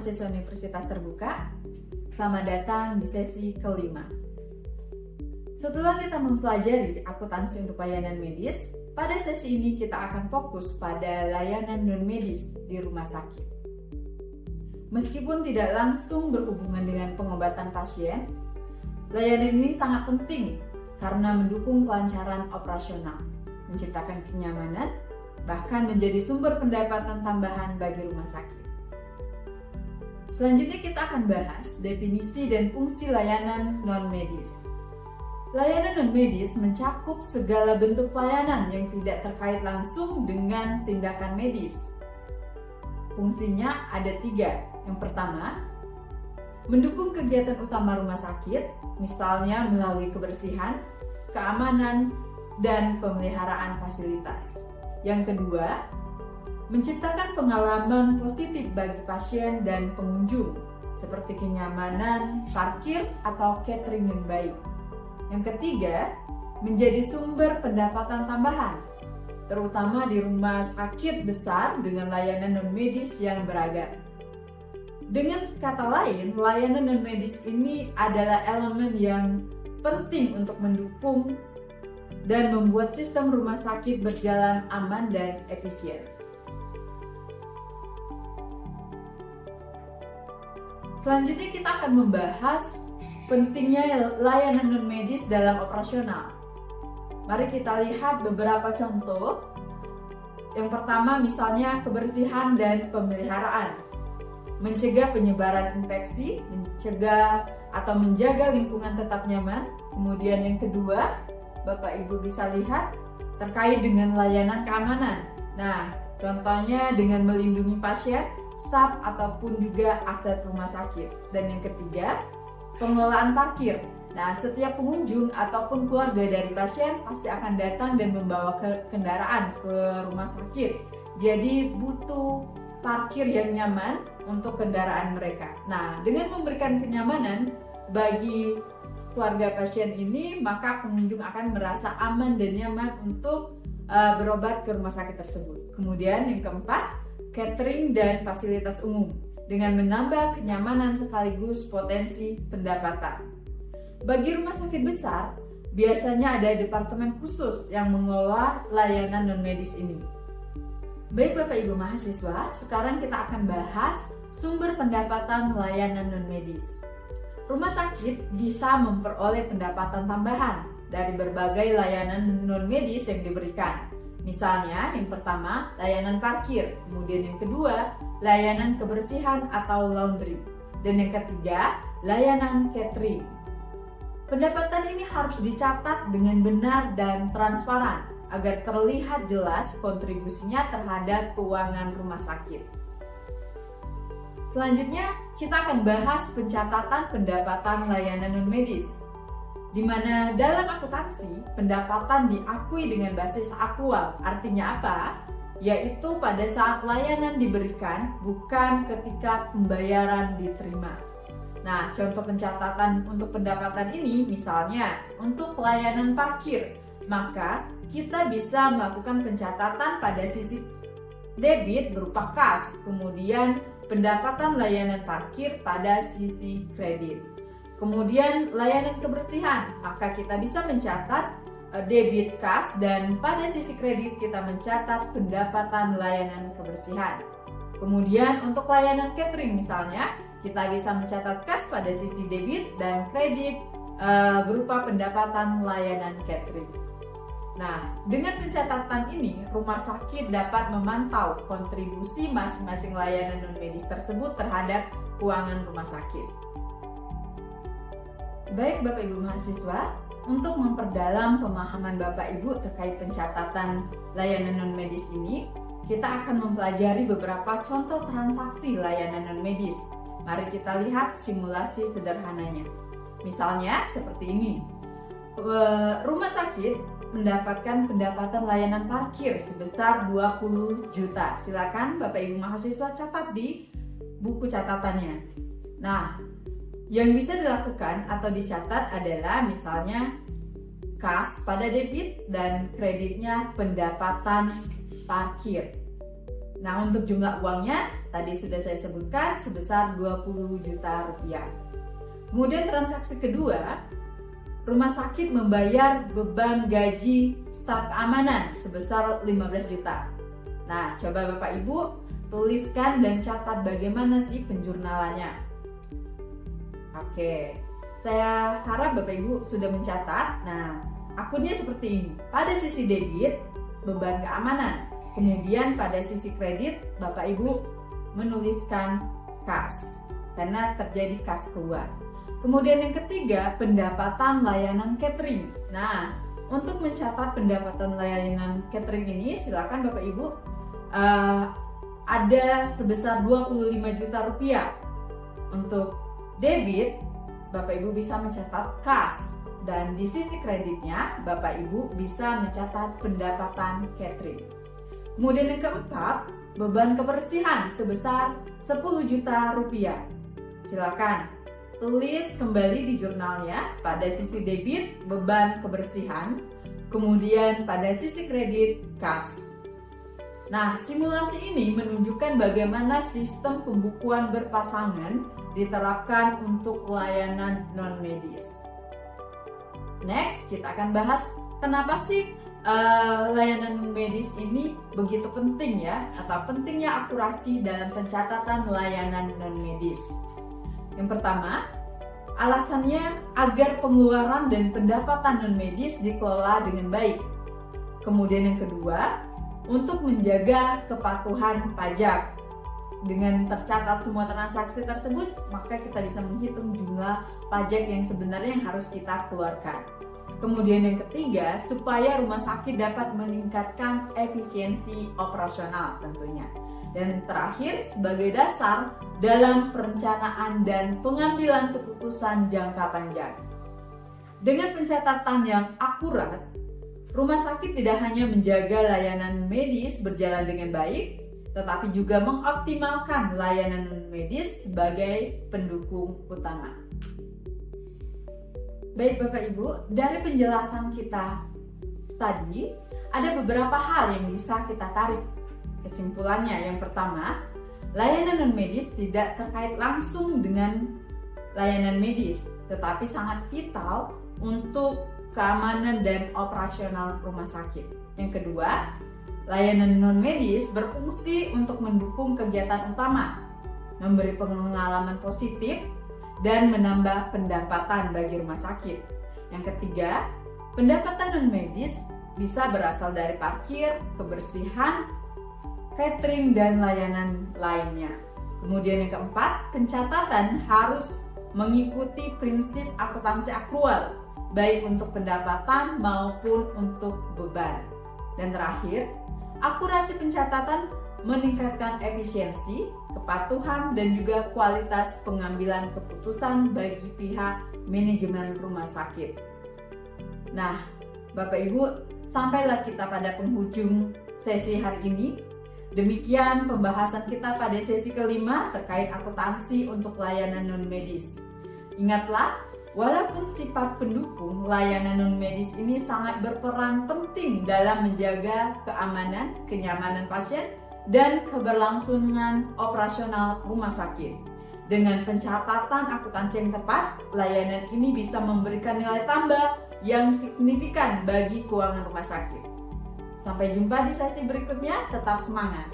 mahasiswa Universitas Terbuka. Selamat datang di sesi kelima. Setelah kita mempelajari akuntansi untuk layanan medis, pada sesi ini kita akan fokus pada layanan non-medis di rumah sakit. Meskipun tidak langsung berhubungan dengan pengobatan pasien, layanan ini sangat penting karena mendukung kelancaran operasional, menciptakan kenyamanan, bahkan menjadi sumber pendapatan tambahan bagi rumah sakit. Selanjutnya kita akan bahas definisi dan fungsi layanan non-medis. Layanan non-medis mencakup segala bentuk pelayanan yang tidak terkait langsung dengan tindakan medis. Fungsinya ada 3. Yang pertama, mendukung kegiatan utama rumah sakit, misalnya melalui kebersihan, keamanan, dan pemeliharaan fasilitas. Yang kedua, menciptakan pengalaman positif bagi pasien dan pengunjung, seperti kenyamanan, parkir, atau catering yang baik. Yang ketiga, menjadi sumber pendapatan tambahan, terutama di rumah sakit besar dengan layanan non-medis yang beragam. Dengan kata lain, layanan non-medis ini adalah elemen yang penting untuk mendukung dan membuat sistem rumah sakit berjalan aman dan efisien. Selanjutnya kita akan membahas pentingnya layanan non-medis dalam operasional. Mari kita lihat beberapa contoh. Yang pertama misalnya kebersihan dan pemeliharaan. Mencegah penyebaran infeksi, mencegah atau menjaga lingkungan tetap nyaman. Kemudian yang kedua, Bapak Ibu bisa lihat terkait dengan layanan keamanan. Nah, contohnya dengan melindungi pasien, staf ataupun juga aset rumah sakit. Dan yang ketiga, pengelolaan parkir. Nah, setiap pengunjung ataupun keluarga dari pasien pasti akan datang dan membawa kendaraan ke rumah sakit. Jadi butuh parkir yang nyaman untuk kendaraan mereka. Nah, dengan memberikan kenyamanan bagi keluarga pasien ini, maka pengunjung akan merasa aman dan nyaman untuk berobat ke rumah sakit tersebut. Kemudian yang keempat, catering dan fasilitas umum dengan menambah kenyamanan sekaligus potensi pendapatan. Bagi rumah sakit besar, biasanya ada departemen khusus yang mengelola layanan non-medis ini. Baik Bapak Ibu mahasiswa, sekarang kita akan bahas sumber pendapatan layanan non-medis. Rumah sakit bisa memperoleh pendapatan tambahan dari berbagai layanan non-medis yang diberikan. Misalnya, yang pertama, layanan parkir, kemudian yang kedua, layanan kebersihan atau laundry, dan yang ketiga, layanan catering. Pendapatan ini harus dicatat dengan benar dan transparan agar terlihat jelas kontribusinya terhadap keuangan rumah sakit. Selanjutnya, kita akan bahas pencatatan pendapatan layanan non-medis, di mana dalam akuntansi pendapatan diakui dengan basis akrual. Artinya apa? Yaitu pada saat layanan diberikan, bukan ketika pembayaran diterima. Nah, contoh pencatatan untuk pendapatan ini misalnya untuk layanan parkir, maka kita bisa melakukan pencatatan pada sisi debit berupa kas, kemudian pendapatan layanan parkir pada sisi kredit. Kemudian layanan kebersihan, maka kita bisa mencatat debit kas dan pada sisi kredit kita mencatat pendapatan layanan kebersihan. Kemudian untuk layanan catering misalnya, kita bisa mencatat kas pada sisi debit dan kredit berupa pendapatan layanan catering. Nah, dengan pencatatan ini, rumah sakit dapat memantau kontribusi masing-masing layanan non-medis tersebut terhadap keuangan rumah sakit. Baik Bapak Ibu mahasiswa, untuk memperdalam pemahaman Bapak Ibu terkait pencatatan layanan non-medis ini, kita akan mempelajari beberapa contoh transaksi layanan non-medis. Mari kita lihat simulasi sederhananya. Misalnya seperti ini. Rumah sakit mendapatkan pendapatan layanan parkir sebesar 20 juta. Silakan Bapak Ibu mahasiswa catat di buku catatannya. Nah, yang bisa dilakukan atau dicatat adalah misalnya kas pada debit dan kreditnya pendapatan parkir. Nah, untuk jumlah uangnya tadi sudah saya sebutkan sebesar 20 juta rupiah. Kemudian transaksi kedua, rumah sakit membayar beban gaji staf keamanan sebesar 15 juta. Nah, coba Bapak Ibu tuliskan dan catat bagaimana sih penjurnalannya. Oke, saya harap Bapak Ibu sudah mencatat. Nah, akunnya seperti ini. Pada sisi debit, beban keamanan. Kemudian pada sisi kredit, Bapak Ibu menuliskan kas, karena terjadi kas keluar. Kemudian yang ketiga, pendapatan layanan catering. Nah, untuk mencatat pendapatan layanan catering ini, silakan Bapak Ibu ada sebesar 25 juta rupiah. Untuk debit, Bapak Ibu bisa mencatat kas, dan di sisi kreditnya Bapak Ibu bisa mencatat pendapatan catering. Kemudian yang keempat, beban kebersihan sebesar 10 juta rupiah. Silakan tulis kembali di jurnalnya pada sisi debit beban kebersihan, kemudian pada sisi kredit kas. Nah, simulasi ini menunjukkan bagaimana sistem pembukuan berpasangan diterapkan untuk layanan non-medis. Next, kita akan bahas kenapa sih layanan medis ini begitu penting ya, atau pentingnya akurasi dalam pencatatan layanan non-medis. Yang pertama, alasannya agar pengeluaran dan pendapatan non-medis dikelola dengan baik. Kemudian yang kedua, untuk menjaga kepatuhan pajak. Dengan tercatat semua transaksi tersebut, maka kita bisa menghitung jumlah pajak yang sebenarnya yang harus kita keluarkan. Kemudian yang ketiga, supaya rumah sakit dapat meningkatkan efisiensi operasional tentunya. Dan terakhir, sebagai dasar dalam perencanaan dan pengambilan keputusan jangka panjang. Dengan pencatatan yang akurat, rumah sakit tidak hanya menjaga layanan medis berjalan dengan baik, tetapi juga mengoptimalkan layanan medis sebagai pendukung utama. Baik Bapak Ibu, dari penjelasan kita tadi, ada beberapa hal yang bisa kita tarik. Kesimpulannya, yang pertama, layanan non-medis tidak terkait langsung dengan layanan medis, tetapi sangat vital untuk keamanan dan operasional rumah sakit. Yang kedua, layanan non-medis berfungsi untuk mendukung kegiatan utama, memberi pengalaman positif, dan menambah pendapatan bagi rumah sakit. Yang ketiga, pendapatan non-medis bisa berasal dari parkir, kebersihan, catering, dan layanan lainnya. Kemudian yang keempat, pencatatan harus mengikuti prinsip akuntansi akrual, baik untuk pendapatan maupun untuk beban. Dan terakhir, akurasi pencatatan meningkatkan efisiensi, kepatuhan, dan juga kualitas pengambilan keputusan bagi pihak manajemen rumah sakit. Nah, Bapak Ibu, sampailah kita pada penghujung sesi hari ini. Demikian pembahasan kita pada sesi kelima terkait akuntansi untuk layanan non-medis. Ingatlah, walaupun sifat pendukung, layanan non-medis ini sangat berperan penting dalam menjaga keamanan, kenyamanan pasien, dan keberlangsungan operasional rumah sakit. Dengan pencatatan akuntansi yang tepat, layanan ini bisa memberikan nilai tambah yang signifikan bagi keuangan rumah sakit. Sampai jumpa di sesi berikutnya, tetap semangat!